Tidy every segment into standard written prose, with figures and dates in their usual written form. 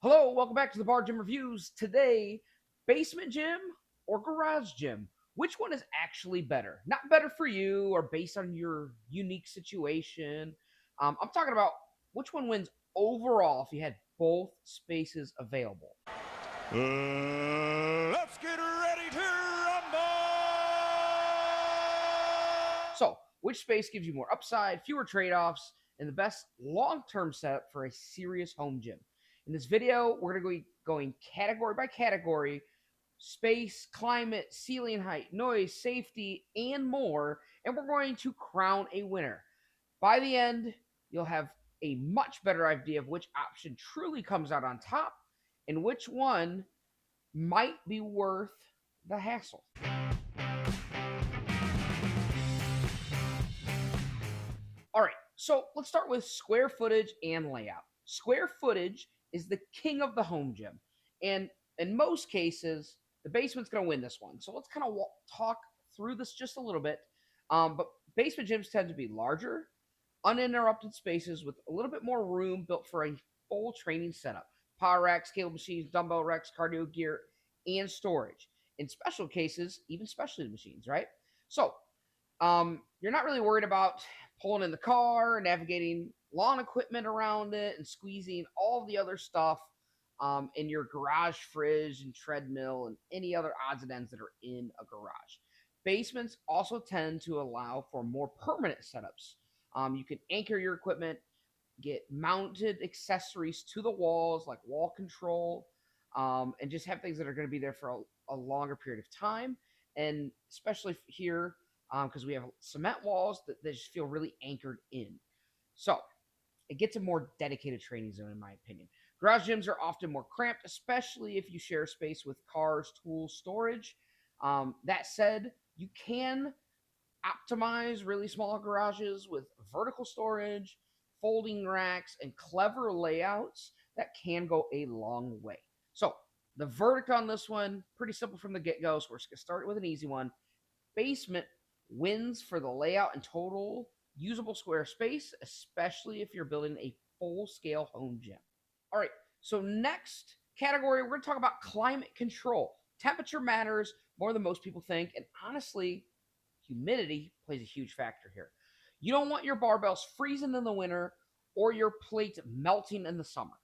Hello, welcome back to the Bar Gym Reviews. Today, basement gym or garage gym? Which one is actually better? Not better for you or based on your unique situation. I'm talking about which one wins overall if you had both spaces available. Let's get ready to rumble! So, which space gives you more upside, fewer trade-offs, and the best long-term setup for a serious home gym? In this video, we're going to be going category by category: space, climate, ceiling height, noise, safety, and more, and we're going to crown a winner. By the end, you'll have a much better idea of which option truly comes out on top and which one might be worth the hassle. All right, so let's start with square footage and layout. Square footage is the king of the home gym, and in most cases, the basement's going to win this one. So let's kind of talk through this just a little bit. But basement gyms tend to be larger, uninterrupted spaces with a little bit more room built for a full training setup. Power racks, cable machines, dumbbell racks, cardio gear, and storage. In special cases, even specialty machines, right? So you're not really worried about pulling in the car, navigating lawn equipment around it, and squeezing all the other stuff in your garage fridge and treadmill and any other odds and ends that are in a garage. Basements also tend to allow for more permanent setups. You can anchor your equipment, get mounted accessories to the walls like wall control, and just have things that are going to be there for a longer period of time. And especially here, because we have cement walls that just feel really anchored in. So it gets a more dedicated training zone, in my opinion. Garage gyms are often more cramped, especially if you share space with cars, tools, storage. That said, you can optimize really small garages with vertical storage, folding racks, and clever layouts that can go a long way. So the verdict on this one, pretty simple from the get-go. So we're just going to start with an easy one. Basement wins for the layout and total usable square space, especially if you're building a full-scale home gym. All right, so next category, we're going to talk about climate control. Temperature matters more than most people think, and honestly, humidity plays a huge factor here. You don't want your barbells freezing in the winter or your plates melting in the summer.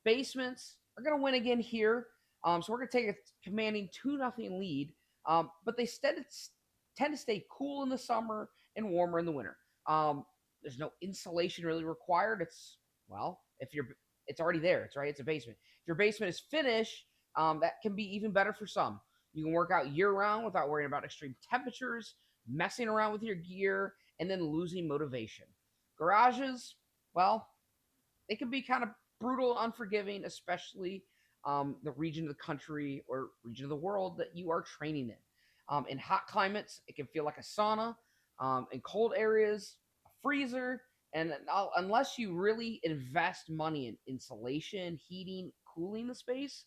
Basements are going to win again here. So we're going to take a commanding 2-0 lead, but they tend to stay cool in the summer and warmer in the winter. There's no insulation really required. It's already there. It's right. It's a basement. If your basement is finished, that can be even better for some. You can work out year round without worrying about extreme temperatures, messing around with your gear, and then losing motivation. Garages, well, they can be kind of brutal, unforgiving, especially the region of the country or region of the world that you are training in. In hot climates, it can feel like a sauna. In cold areas, a freezer. And unless you really invest money in insulation, heating, cooling the space,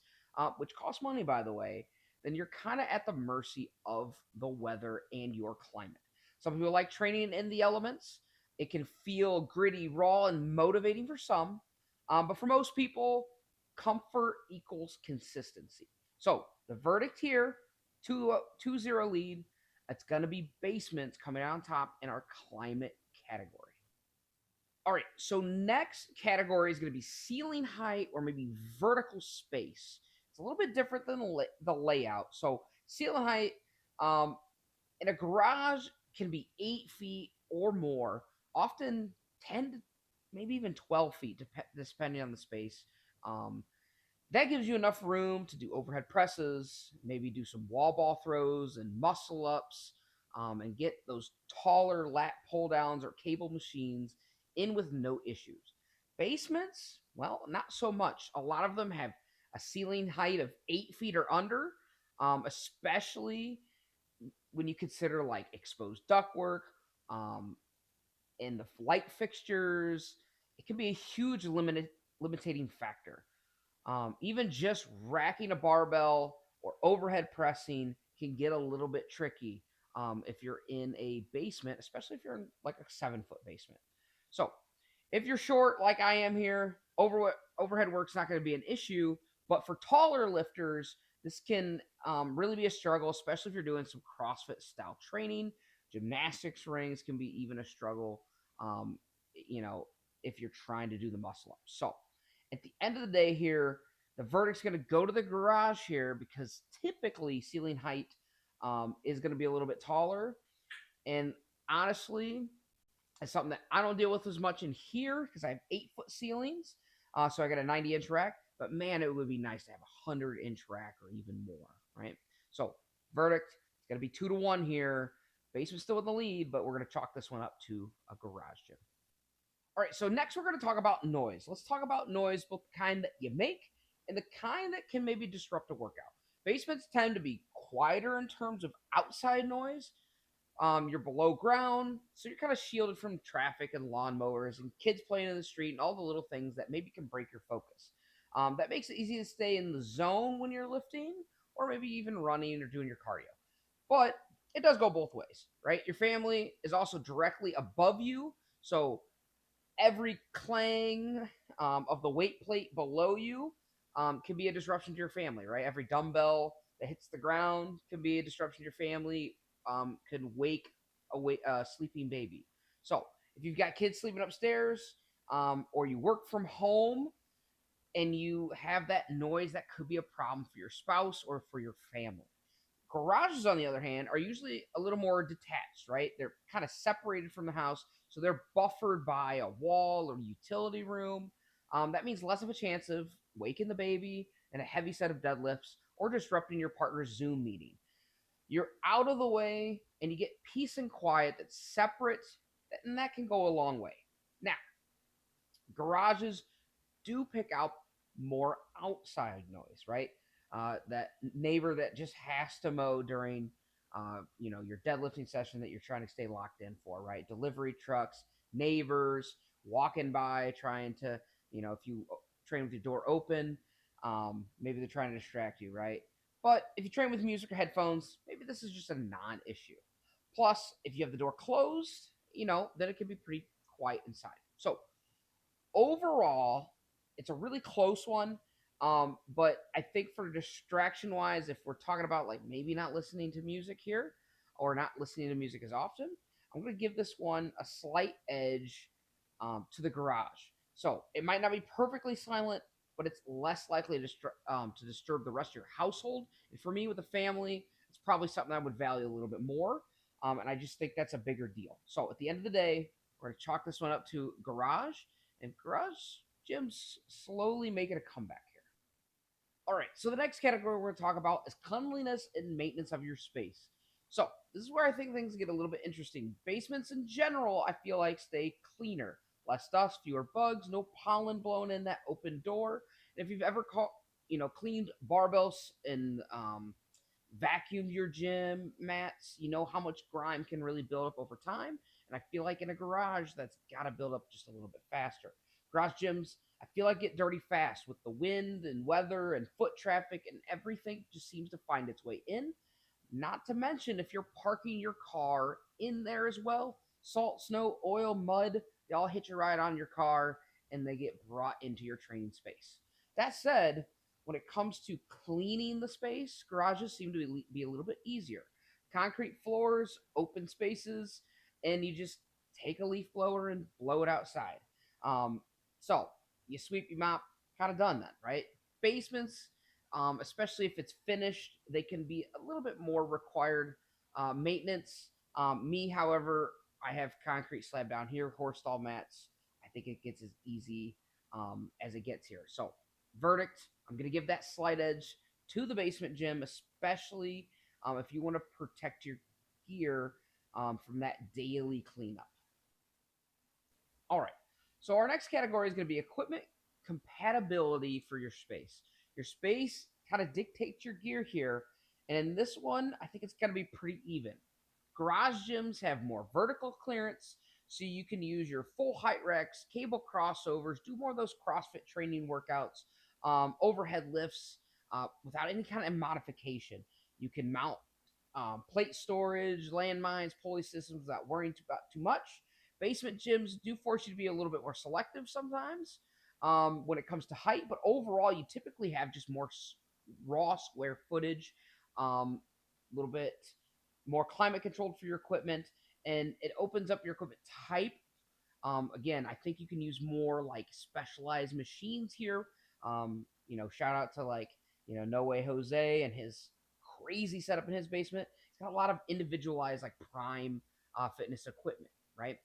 which costs money, by the way, then you're kind of at the mercy of the weather and your climate. Some people like training in the elements. It can feel gritty, raw, and motivating for some. But for most people, comfort equals consistency. So the verdict here, 2-0 lead. It's going to be basements coming out on top in our climate category. All right, so next category is going to be ceiling height or maybe vertical space. It's a little bit different than the layout. So ceiling height in a garage can be 8 feet or more, often 10 to maybe even 12 feet, depending on the space. Um, that gives you enough room to do overhead presses, maybe do some wall ball throws and muscle ups, and get those taller lat pull downs or cable machines in with no issues. Basements, well, not so much. A lot of them have a ceiling height of 8 feet or under, especially when you consider like exposed ductwork and the light fixtures. It can be a huge limiting factor. Even just racking a barbell or overhead pressing can get a little bit tricky if you're in a basement, especially if you're in like a 7-foot basement. So If you're short like I am here, overhead work's not going to be an issue. But for taller lifters, this can really be a struggle, especially if you're doing some CrossFit style training. Gymnastics rings can be even a struggle, um, you know, if you're trying to do the muscle up. So at the end of the day here, the verdict's going to go to the garage here because typically ceiling height is going to be a little bit taller. And honestly, it's something that I don't deal with as much in here because I have 8 foot ceilings. So I got a 90-inch rack. But man, it would be nice to have a 100-inch rack or even more, right? So verdict, it's going to be 2-1 here. Basement's still in the lead, but we're going to chalk this one up to a garage gym. All right, so next we're going to talk about noise. Let's talk about noise, both the kind that you make and the kind that can maybe disrupt a workout. Basements tend to be quieter in terms of outside noise. You're below ground, so you're kind of shielded from traffic and lawnmowers and kids playing in the street and all the little things that maybe can break your focus. That makes it easy to stay in the zone when you're lifting or maybe even running or doing your cardio. But it does go both ways, right? Your family is also directly above you, so every clang of the weight plate below you can be a disruption to your family, right? Every dumbbell that hits the ground can be a disruption to your family, can wake a sleeping baby. So if you've got kids sleeping upstairs, or you work from home and you have that noise, that could be a problem for your spouse or for your family. Garages, on the other hand, are usually a little more detached, right? They're kind of separated from the house, so they're buffered by a wall or utility room. That means less of a chance of waking the baby and a heavy set of deadlifts or disrupting your partner's Zoom meeting. You're out of the way and you get peace and quiet that's separate, and that can go a long way. Now, garages do pick out more outside noise, right? That neighbor that just has to mow during, your deadlifting session that you're trying to stay locked in for, right? Delivery trucks, neighbors walking by, trying to, if you train with your door open, maybe they're trying to distract you, right? But if you train with music or headphones, maybe this is just a non-issue. Plus, if you have the door closed, then it can be pretty quiet inside. So overall, it's a really close one. But I think for distraction wise, if we're talking about like maybe not listening to music here or not listening to music as often, I'm going to give this one a slight edge to the garage. So it might not be perfectly silent, but it's less likely to disturb the rest of your household. And for me, with a family, it's probably something I would value a little bit more. And I just think that's a bigger deal. So at the end of the day, we're going to chalk this one up to garage, and garage gyms slowly making a comeback here. All right, so the next category we're going to talk about is cleanliness and maintenance of your space. So this is where I think things get a little bit interesting. Basements in general, I feel like, stay cleaner. Less dust, fewer bugs, no pollen blown in that open door. And if you've ever cleaned barbells and vacuumed your gym mats, you know how much grime can really build up over time. And I feel like in a garage, that's got to build up just a little bit faster. Garage gyms, I feel like get dirty fast with the wind and weather and foot traffic, and everything just seems to find its way in. Not to mention if you're parking your car in there as well, salt, snow, oil, mud, they all hit you right on your car and they get brought into your training space. That said, when it comes to cleaning the space, garages seem to be a little bit easier. Concrete floors, open spaces, and you just take a leaf blower and blow it outside. So you sweep, you mop, kind of done then, right? Basements, especially if it's finished, they can be a little bit more required maintenance. Me, however, I have concrete slab down here, horse stall mats. I think it gets as easy as it gets here. So, verdict, I'm going to give that slight edge to the basement gym, especially if you want to protect your gear from that daily cleanup. All right. So our next category is going to be equipment compatibility for your space. Your space kind of dictates your gear here. And in this one, I think it's going to be pretty even. Garage gyms have more vertical clearance, so you can use your full height racks, cable crossovers, do more of those CrossFit training workouts, overhead lifts without any kind of modification. You can mount plate storage, landmines, pulley systems without worrying about too much. Basement gyms do force you to be a little bit more selective sometimes when it comes to height, but overall, you typically have just more raw square footage, a little bit more climate controlled for your equipment, and it opens up your equipment type. Again, I think you can use more like specialized machines here. Shout out to like, No Way Jose and his crazy setup in his basement. He's got a lot of individualized like prime fitness equipment, right?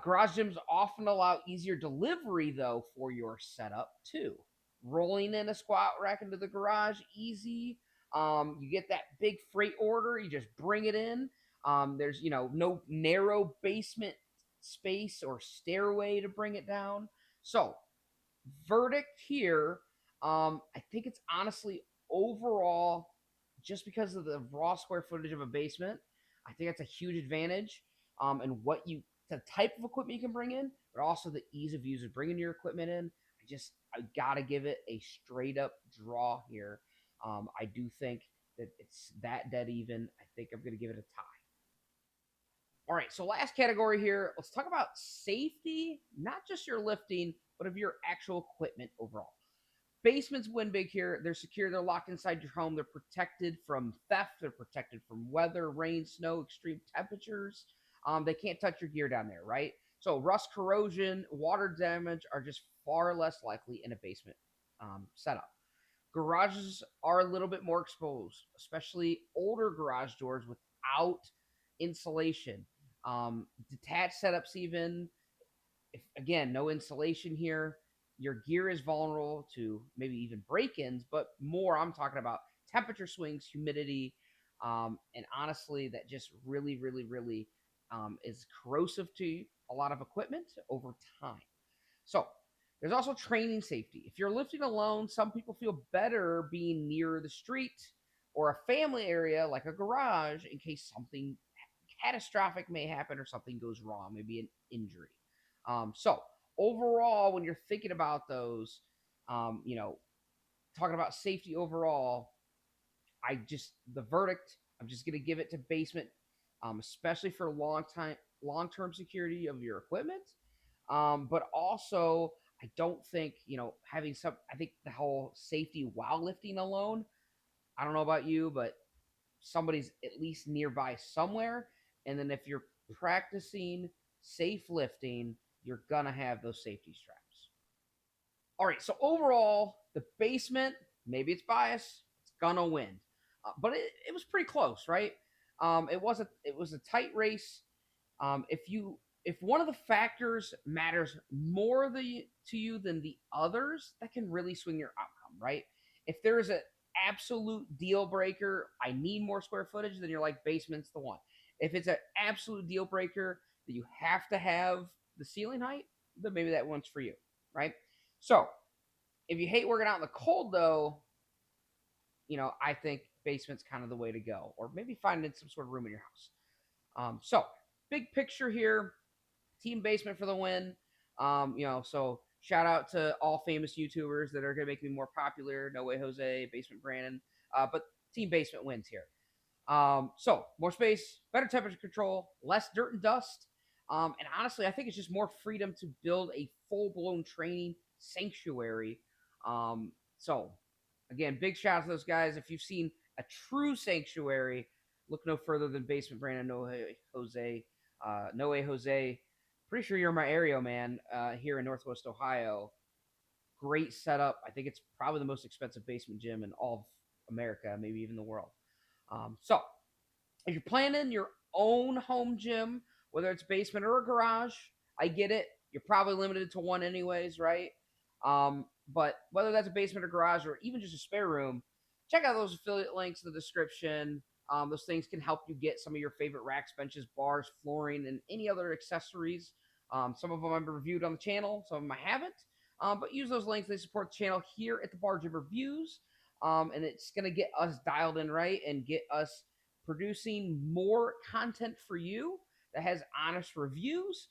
Garage gyms often allow easier delivery though for your setup too. Rolling in a squat rack into the garage, easy. You get that big freight order, you just bring it in. There's no narrow basement space or stairway to bring it down. So verdict here, I think it's honestly overall, just because of the raw square footage of a basement, I think that's a huge advantage. And the type of equipment you can bring in, but also the ease of use of bringing your equipment in. I gotta give it a straight up draw here. I do think that it's that dead even. I think I'm gonna give it a tie. All right, so last category here. Let's talk about safety, not just your lifting, but of your actual equipment overall. Basements win big here. They're secure. They're locked inside your home. They're protected from theft. They're protected from weather, rain, snow, extreme temperatures. They can't touch your gear down there, right? So rust, corrosion, water damage are just far less likely in a basement setup. Garages are a little bit more exposed, especially older garage doors without insulation. Detached setups, even if again, no insulation here, your gear is vulnerable to maybe even break-ins, but more I'm talking about temperature swings, humidity, and honestly, that just really, really, really is corrosive to a lot of equipment over time. So there's also training safety. If you're lifting alone, some people feel better being near the street or a family area like a garage in case something catastrophic may happen or something goes wrong, maybe an injury. So overall, when you're thinking about those, talking about safety overall, the verdict, I'm just gonna give it to basement, especially for long term security of your equipment. But also, I don't think having some. I think the whole safety while lifting alone. I don't know about you, but somebody's at least nearby somewhere. And then if you're practicing safe lifting, you're gonna have those safety straps. All right, so overall, the basement, maybe it's biased, it's gonna win, but it was pretty close, right? It was a tight race. If one of the factors matters more to you than the others, that can really swing your outcome, right? If there's an absolute deal breaker, I need more square footage, then you're like basement's the one. If it's an absolute deal breaker that you have to have the ceiling height, then maybe that one's for you, right? So if you hate working out in the cold, though, I think basement's kind of the way to go, or maybe finding some sort of room in your house. So big picture here, team basement for the win. So shout out to all famous YouTubers that are going to make me more popular. No Way Jose, Basement Brandon. But team basement wins here. So more space, better temperature control, less dirt and dust. And honestly, I think it's just more freedom to build a full-blown training sanctuary. So again, big shout out to those guys. If you've seen a true sanctuary, look no further than Basement Brandon, No Way Jose. No Way Jose. Pretty sure you're my area, man, here in Northwest Ohio. Great setup. I think it's probably the most expensive basement gym in all of America, maybe even the world. So if you're planning your own home gym, whether it's basement or a garage, I get it. You're probably limited to one anyways, right? But whether that's a basement or garage or even just a spare room, check out those affiliate links in the description. Those things can help you get some of your favorite racks, benches, bars, flooring, and any other accessories. Some of them I've reviewed on the channel, some of them I haven't. But use those links. They support the channel here at the Bar Gym Reviews. And it's going to get us dialed in right and get us producing more content for you that has honest reviews.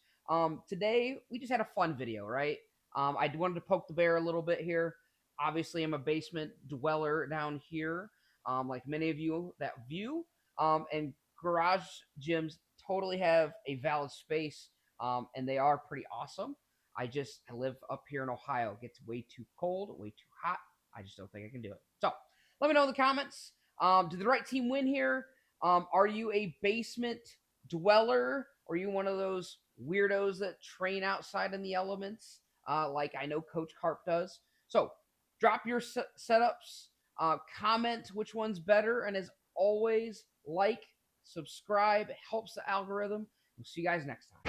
Today, we just had a fun video, right? I wanted to poke the bear a little bit here. Obviously, I'm a basement dweller down here, like many of you that view. And garage gyms totally have a valid space and they are pretty awesome. I live up here in Ohio. It gets way too cold, way too hot. I just don't think I can do it. So let me know in the comments. Did the right team win here? Are you a basement dweller? Or are you one of those weirdos that train outside in the elements, like I know Coach Carp does? So drop your setups, comment which one's better, and as always, like, subscribe. It helps the algorithm. We'll see you guys next time.